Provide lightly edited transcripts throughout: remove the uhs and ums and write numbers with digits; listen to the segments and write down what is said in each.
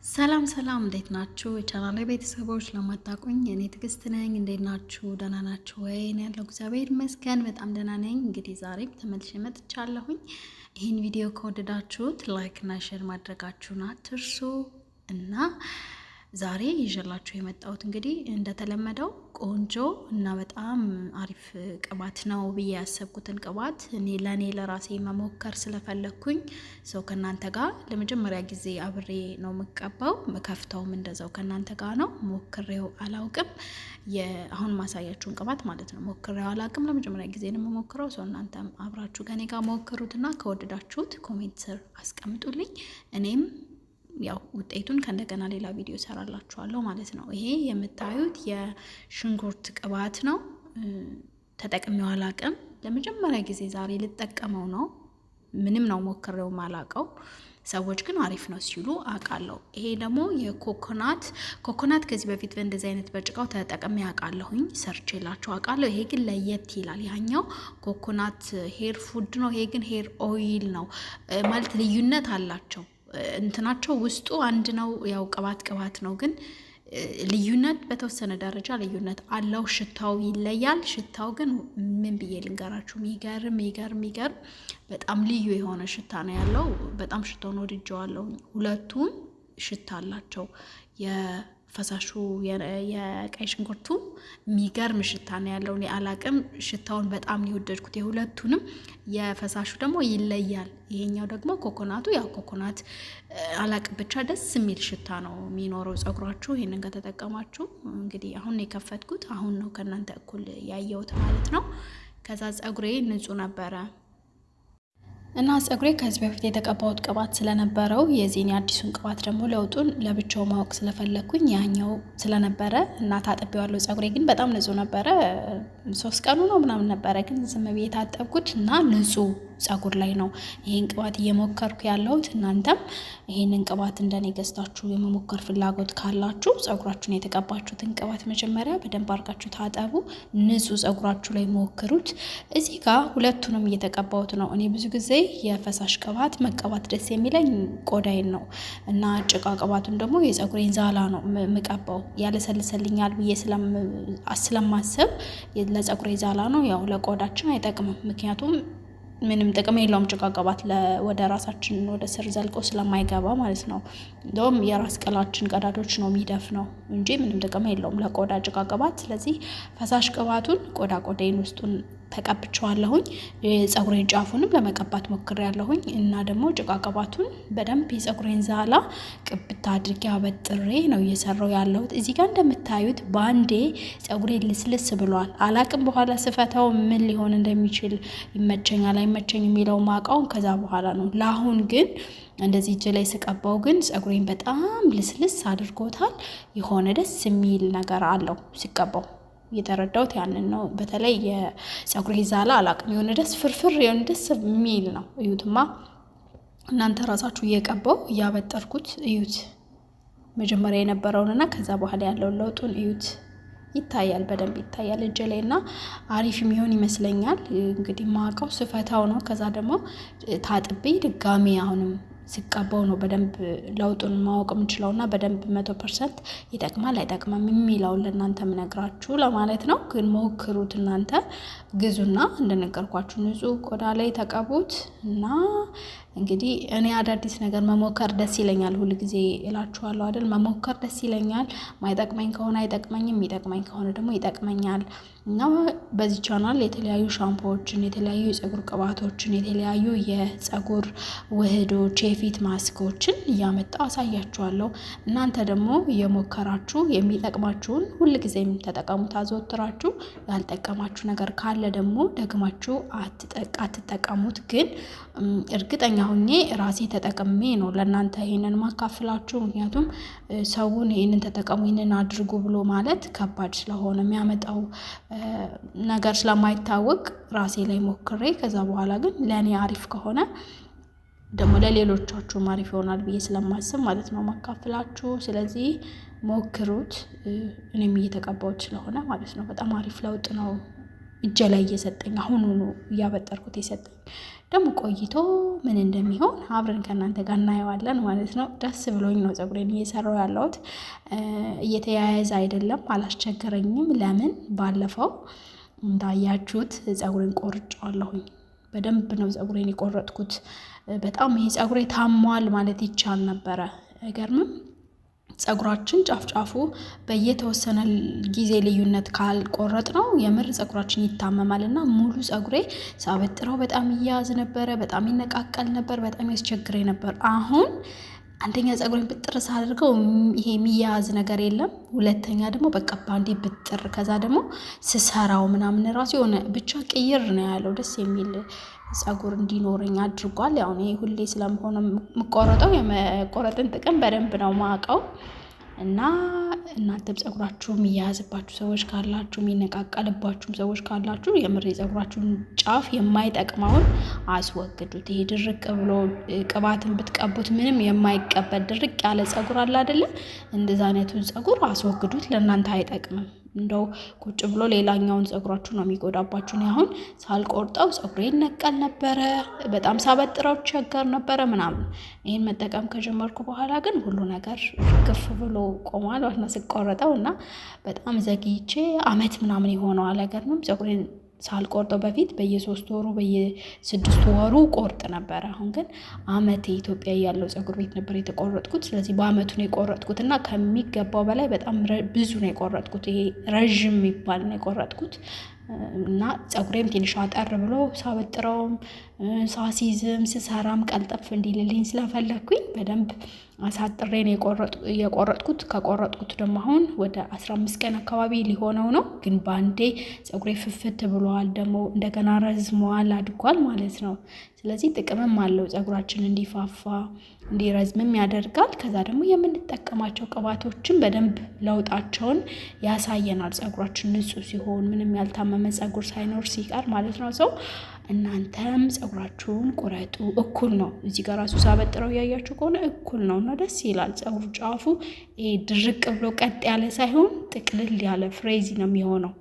ሰላም ሰላም እንዴት ናችሁ? የቻናሌ ቤተሰቦች ለማታውቁኝ እኔ ትዕግስት ነኝ። እንዴት ናችሁ? ደህና ናችሁ ወይ? እኔ ያለው እግዚአብሔር ይመስገን በጣም ደህና ነኝ። እንግዲህ ዛሬም ተመልሼ መጥቻለሁኝ። ይህን ቪዲዮ ከወደዳችሁት ላይክ እና ሼር ማድረጋችሁን አትርሱ እና ዛሬ ይዤላችሁ የመጣሁት እንግዲህ እንደተለመደው ቆንጆ እና በጣም አሪፍ ቅባት ነው ብዬ ያሰብኩትን ቅባት ለኔ ለራሴ መሞከር ስለፈለኩኝ ሰው ከናንተ ጋር ለመጀመሪያ ጊዜ አብሬ ነው የምቀባው። መከፍተውም እንደዛው ከናንተ ጋር ነው። ሞክሬው አላውቅም። አሁን ማሳያችሁን ቅባት ማለት ነው ሞክሬው አላውቅም። ለመጀመሪያ ጊዜ ነው የምሞክረው። ሰው እናንተም አብራችሁ ከኔ ጋር ሞክሩትና ከወደዳችሁት ኮሜንት ስር አስቀምጡልኝ። እኔም ያው ውጤቱን ከእንደገና ሌላ ቪዲዮ ሰራላችኋለሁ ማለት ነው። ይሄ የምታዩት የሽንኩርት ቅባት ነው። ተጠቅሜው አላውቅም። ለመጀመሪያ ጊዜ ዛሬ ልጠቀመው ነው። ምንም ነው ሞክሬው ማላውቀው። ሰዎች ግን አሪፍ ነው ሲሉ አውቃለሁ። ይሄ ደግሞ የኮኮናት ከዚህ በፊት በእንደዚህ አይነት በጭቃው ተጠቅሜ አውቃለሁኝ። ሰርቼላችሁ አውቃለሁ። ይሄ ግን ለየት ይላል። ያኛው ኮኮናት ሄር ፉድ ነው። ይሄ ግን ሄር ኦይል ነው ማለት ልዩነት አላቸው። እንትናቸው ውስጡ አንድ ነው። ያው ቅባት ነው ግን ልዩነት በተወሰነ ደረጃ ልዩነት አለው። ሽታው ይለያል። ሽታው ግን ምን ብዬ ልንገራችሁ፣ የሚገርም በጣም ልዩ የሆነ ሽታ ነው ያለው። በጣም ሽታውን ወድጀዋለሁ። ሁለቱም ሽታ አላቸው። የፈሳሹ የቀይ ሽንኩርቱ የሚገርም ሽታ ነው ያለው። እኔ አላቅም፣ ሽታውን በጣም የወደድኩት የሁለቱንም። የፈሳሹ ደግሞ ይለያል። ይሄኛው ደግሞ ኮኮናቱ ያው ኮኮናት አላቅም፣ ብቻ ደስ የሚል ሽታ ነው የሚኖረው። ጸጉራችሁ ይሄንን ከተጠቀማችሁ እንግዲህ አሁን ነው የከፈትኩት። አሁን ነው ከእናንተ እኩል ያየሁት ማለት ነው። ከዛ ጸጉሬ ንጹህ ነበረ እና ጸጉሬ ከዚህ በፊት የተቀባሁት ቅባት ስለነበረው የዚህን አዲሱን ቅባት ደግሞ ለውጡን ለብቻው ማወቅ ስለፈለኩኝ ያኛው ስለነበረ እና ታጥቤዋለሁ። ጸጉሬ ግን በጣም ንጹህ ነበረ። 3 ቀኑ ነው ምናምን ነበረ፣ ግን ዝም ብዬ ታጠብኩት እና ንጹህ ጸጉር ላይ ነው ይሄን ቅባት እየሞከርኩ ያለሁት። እናንተም ይሄንን ቅባት እንደኔ ገዝታችሁ የመሞከር ፍላጎት ካላችሁ ጸጉራችሁን የተቀባችሁትን ቅባት መጀመሪያ በደንብ አድርጋችሁ ታጠቡ። ንጹህ ጸጉራችሁ ላይ ሞክሩት። እዚህ ጋር ሁለቱንም እየተቀባሁት ነው። እኔ ብዙ ጊዜ የፈሳሽ ቅባት መቀባት ደስ የሚለኝ ቆዳዬን ነው እና ጭቃ ቅባቱን ደግሞ የጸጉሬን ዛላ ነው የምቀባው። ያለሰልሰልኛል ብዬ ስለማስብ ለጸጉሬ ዛላ ነው። ያው ለቆዳችን አይጠቅምም፣ ምክንያቱም ምንም ጥቅም የለውም። ጭቃ ቅባት ወደ ራሳችን ወደ ስር ዘልቆ ስለማይገባ ማለት ነው። እንደውም የራስ ቅላችን ቀዳዶች ነው የሚደፍነው እንጂ ምንም ጥቅም የለውም ለቆዳ ጭቃ ቅባት። ስለዚህ ፈሳሽ ቅባቱን ቆዳዬን ውስጡን ተቀብቼዋለሁኝ። የጸጉሬን ጫፉንም ለመቀባት ሞክሬያለሁኝ እና ደግሞ ጭቃ ቅባቱን በደንብ የጸጉሬን ዛላ ቅብታ አድርጌ አበጥሬ ነው እየሰራው ያለሁት። እዚህ ጋር እንደምታዩት ባንዴ ጸጉሬ ልስልስ ብሏል። አላቅም በኋላ ስፈታው ምን ሊሆን እንደሚችል ይመቸኛል አይመቸኝ የሚለው ማውቀው ከዛ በኋላ ነው። ለአሁን ግን እንደዚህ እጅ ላይ ስቀባው ግን ጸጉሬን በጣም ልስልስ አድርጎታል። የሆነ ደስ የሚል ነገር አለው ሲቀባው። የተረዳሁት ያንን ነው። በተለይ የጸጉሬ ዛላ አላቅም የሆነ ደስ ፍርፍር የሆነ ደስ የሚል ነው። እዩትማ እናንተ ራሳችሁ እየቀባው እያበጠርኩት እዩት። መጀመሪያ የነበረውንና ከዛ በኋላ ያለውን ለውጡን እዩት። ይታያል፣ በደንብ ይታያል እጄ ላይ እና አሪፍ የሚሆን ይመስለኛል። እንግዲህ ማውቀው ስፈታው ነው። ከዛ ደግሞ ታጥቤ ድጋሚ አሁንም ሲቀባው ነው በደንብ ለውጡን ማወቅ የምችለውና በደንብ 100% ይጠቅማል አይጠቅምም የሚለውን ለእናንተ ምነግራችሁ ለማለት ነው። ግን ሞክሩት እናንተ ግዙና እንደነገርኳችሁ ንጹህ ቆዳ ላይ ተቀቡት እና እንግዲህ እኔ አዳዲስ ነገር መሞከር ደስ ይለኛል። ሁሉ ጊዜ እላችኋለሁ አይደል፣ መሞከር ደስ ይለኛል። ማይጠቅመኝ ከሆነ አይጠቅመኝም፣ የሚጠቅመኝ ከሆነ ደግሞ ይጠቅመኛል። እና በዚህ ቻናል የተለያዩ ሻምፖዎችን፣ የተለያዩ የጸጉር ቅባቶችን፣ የተለያዩ የጸጉር ውህዶች፣ የፊት ማስኮችን እያመጣው አሳያችኋለሁ። እናንተ ደግሞ እየሞከራችሁ የሚጠቅማችሁን ሁልጊዜም ተጠቀሙት አዘወትራችሁ። ያልጠቀማችሁ ነገር ካለ ደግሞ ደግማችሁ አትጠቀሙት። ግን እርግጠኛ ሆኜ ራሴ ተጠቅሜ ነው ለእናንተ ይሄንን ማካፍላችሁ። ምክንያቱም ሰውን ይሄንን ተጠቀሙ ይሄንን አድርጉ ብሎ ማለት ከባድ ስለሆነ የሚያመጣው ነገር ስለማይታወቅ ራሴ ላይ ሞክሬ ከዛ በኋላ ግን ለእኔ አሪፍ ከሆነ ደግሞ ለሌሎቻችሁ አሪፍ ይሆናል ብዬ ስለማስብ ማለት ነው ማካፍላችሁ። ስለዚህ ሞክሩት። እኔም እየተቀባሁት ስለሆነ ማለት ነው። በጣም አሪፍ ለውጥ ነው እጄ ላይ እየሰጠኝ አሁን ነው እያበጠርኩት የሰጠኝ። ደግሞ ቆይቶ ምን እንደሚሆን አብረን ከእናንተ ጋር እናየዋለን ማለት ነው። ደስ ብሎኝ ነው ፀጉሬን እየሰራው ያለሁት። እየተያያዘ አይደለም፣ አላስቸገረኝም። ለምን ባለፈው እንዳያችሁት ፀጉሬን ቆርጫለሁኝ። በደንብ ነው ፀጉሬን የቆረጥኩት። በጣም ይሄ ፀጉሬ ታሟል ማለት ይቻል ነበረ። አይገርምም? ፀጉራችን ጫፍጫፉ በየተወሰነ ጊዜ ልዩነት ካልቆረጥ ነው የምር ፀጉራችን ይታመማልና ሙሉ ፀጉሬ ሳበጥረው በጣም ይያዝ ነበረ፣ በጣም ይነቃቀል ነበር፣ በጣም ያስቸግረኝ ነበር። አሁን አንደኛ ፀጉሬን ብጥር ሳደርገው ይሄ የሚያዝ ነገር የለም። ሁለተኛ ደግሞ በቃ ባንዴ ብጥር፣ ከዛ ደግሞ ስሰራው ምናምን ራሱ የሆነ ብቻ ቅይር ነው ያለው። ደስ የሚል ፀጉር እንዲኖረኝ አድርጓል። ያው እኔ ሁሌ ስለሆነ የምቆረጠው የመቆረጥን ጥቅም በደንብ ነው ማውቀው። እና እናንተም ፀጉራችሁ የሚያያዝባችሁ ሰዎች ካላችሁ፣ የሚነቃቀልባችሁም ሰዎች ካላችሁ የምር የፀጉራችሁን ጫፍ የማይጠቅመውን አስወግዱት። ይሄ ድርቅ ብሎ ቅባትን ብትቀቡት ምንም የማይቀበል ድርቅ ያለ ፀጉር አለ አይደለ? እንደዛ አይነቱን ፀጉር አስወግዱት። ለእናንተ አይጠቅምም። እንደው ቁጭ ብሎ ሌላኛውን ፀጉራችሁ ነው የሚጎዳባችሁ። እኔ አሁን ሳልቆርጠው ፀጉሬ ይነቀል ነበረ፣ በጣም ሳበጥረው ቸገር ነበረ ምናምን። ይሄን መጠቀም ከጀመርኩ በኋላ ግን ሁሉ ነገር ክፍ ብሎ ቆሟል ዋና ስቆረጠው። እና በጣም ዘግይቼ አመት ምናምን ይሆነዋል። አይገርምም? ፀጉሬን ሳልቆርጠው በፊት በየ3 ወሩ በየ6 ወሩ ቆርጥ ነበረ። አሁን ግን አመት ኢትዮጵያ ያለው ፀጉር ቤት ነበር የተቆረጥኩት። ስለዚህ በአመቱ ነው የቆረጥኩት እና ከሚገባው በላይ በጣም ብዙ ነው የቆረጥኩት። ይሄ ረጅም የሚባል ነው የቆረጥኩት። እና ፀጉሬም ትንሽ አጠር ብሎ ሳበጥረውም ሳሲዝም ስሰራም ቀልጠፍ እንዲልልኝ ስለፈለኩኝ በደንብ አሳጥሬ ነው የቆረጥኩት። ከቆረጥኩት ደግሞ አሁን ወደ 15 ቀን አካባቢ ሊሆነው ነው። ግን ባንዴ ፀጉሬ ፍፍት ብሏል፣ ደግሞ እንደገና ረዝሟል፣ አድጓል ማለት ነው። ስለዚህ ጥቅምም አለው። ፀጉራችን እንዲፋፋ እንዲረዝምም ያደርጋል። ከዛ ደግሞ የምንጠቀማቸው ቅባቶችን በደንብ ለውጣቸውን ያሳየናል። ፀጉራችን ንጹህ ሲሆን ምንም ያልታመመ ፀጉር ሳይኖር ሲቀር ማለት ነው። ሰው እናንተም ፀጉራችሁን ቁረጡ። እኩል ነው። እዚህ ጋር ራሱ ሳበጥረው ያያችሁ ከሆነ እኩል ነው እና ደስ ይላል። ፀጉር ጫፉ ድርቅ ብሎ ቀጥ ያለ ሳይሆን ጥቅልል ያለ ፍሬዚ ነው የሚሆነው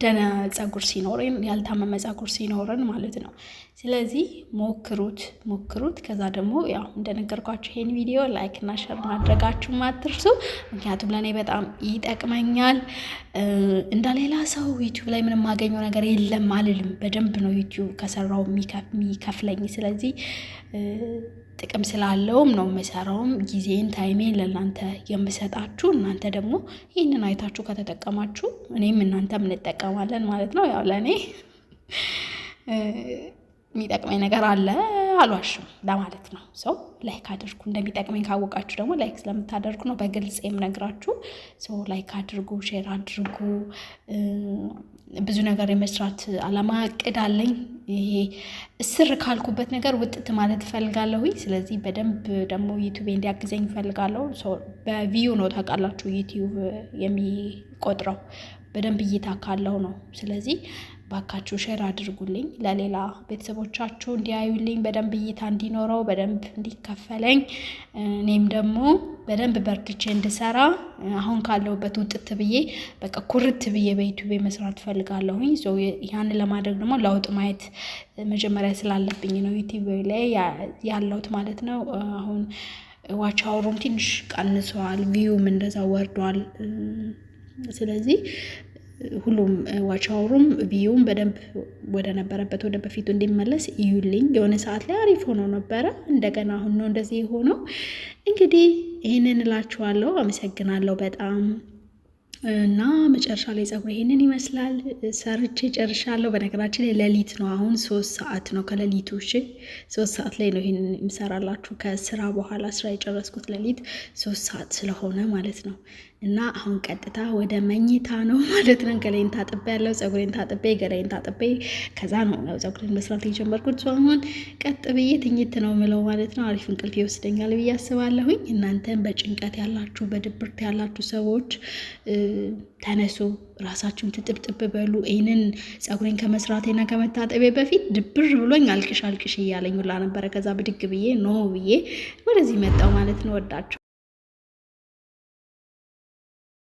ደህና ፀጉር ሲኖረን፣ ያልታመመ ፀጉር ሲኖረን ማለት ነው። ስለዚህ ሞክሩት። ከዛ ደግሞ ያው እንደነገርኳችሁ ይሄን ቪዲዮ ላይክ እና ሼር ማድረጋችሁን አትርሱ። ምክንያቱም ለእኔ በጣም ይጠቅመኛል። እንደሌላ ሰው ዩቲዩብ ላይ ምንም ማገኘው ነገር የለም አልልም። በደንብ ነው ዩቲዩብ ከሰራው የሚከፍለኝ። ስለዚህ ጥቅም ስላለውም ነው የምሰራውም። ጊዜን ታይሜን ለእናንተ የምሰጣችሁ። እናንተ ደግሞ ይህንን አይታችሁ ከተጠቀማችሁ እኔም እናንተም እንጠቀማለን ማለት ነው። ያው ለእኔ የሚጠቅመኝ ነገር አለ አልዋሽም ለማለት ነው። ሰው ላይክ አድርጉ። እንደሚጠቅመኝ ካወቃችሁ ደግሞ ላይክ ስለምታደርጉ ነው በግልጽ የምነግራችሁ። ሰው ላይክ አድርጉ፣ ሼር አድርጉ። ብዙ ነገር የመስራት አላማ እቅድ አለኝ። ይሄ እስር ካልኩበት ነገር ውጥት ማለት እፈልጋለሁ። ስለዚህ በደንብ ደግሞ ዩቲዩብ እንዲያግዘኝ እፈልጋለሁ። በቪው ነው ታውቃላችሁ ዩቲዩብ የሚቆጥረው፣ በደንብ እይታ ካለው ነው። ስለዚህ ባካችሁ ሼር አድርጉልኝ፣ ለሌላ ቤተሰቦቻችሁ እንዲያዩልኝ፣ በደንብ እይታ እንዲኖረው፣ በደንብ እንዲከፈለኝ፣ እኔም ደግሞ በደንብ በርትቼ እንድሰራ አሁን ካለሁበት ውጥት ብዬ በቃ ኩርት ብዬ በዩቲዩብ መስራት ፈልጋለሁኝ። ያንን ለማድረግ ደግሞ ለውጥ ማየት መጀመሪያ ስላለብኝ ነው ዩቲዩብ ላይ ያለሁት ማለት ነው። አሁን ዋች አወሩም ትንሽ ቀንሷል፣ ቪውም እንደዛ ወርዷል። ስለዚህ ሁሉም ዋች አወሩም ቪውም በደንብ ወደ ነበረበት ወደ በፊቱ እንዲመለስ እዩልኝ። የሆነ ሰዓት ላይ አሪፍ ሆኖ ነበረ፣ እንደገና አሁን ነው እንደዚህ የሆነው። እንግዲህ ይሄንን እላችኋለሁ። አመሰግናለሁ በጣም እና መጨረሻ ላይ ፀጉር ይሄንን ይመስላል። ሰርቼ ጨርሻለሁ። በነገራችን ላይ ሌሊት ነው አሁን 3 ሰዓት ነው ከሌሊቱ። እሺ 3 ሰዓት ላይ ነው ይሄንን የምሰራላችሁ ከስራ በኋላ ስራ የጨረስኩት ሌሊት 3 ሰዓት ስለሆነ ማለት ነው። እና አሁን ቀጥታ ወደ መኝታ ነው ማለት ነው። ገላዬን ታጥቤ ያለው ፀጉሬን ታጥቤ ገላዬን ታጥቤ ከዛ ነው ፀጉሬን መስራት የጀመርኩት። አሁን ቀጥ ብዬ ትኝት ነው የምለው ማለት ነው። አሪፍ እንቅልፍ ይወስደኛል ብዬ አስባለሁኝ። እናንተም በጭንቀት ያላችሁ በድብርት ያላችሁ ሰዎች ተነሱ፣ ራሳችሁን ትጥብጥብ በሉ። ይህንን ፀጉሬን ከመስራቴና ከመታጠቤ በፊት ድብር ብሎኝ አልቅሽ እያለኝ ሁላ ነበረ። ከዛ ብድግ ብዬ ኖ ብዬ ወደዚህ መጣው ማለት ነው። ወዳችሁ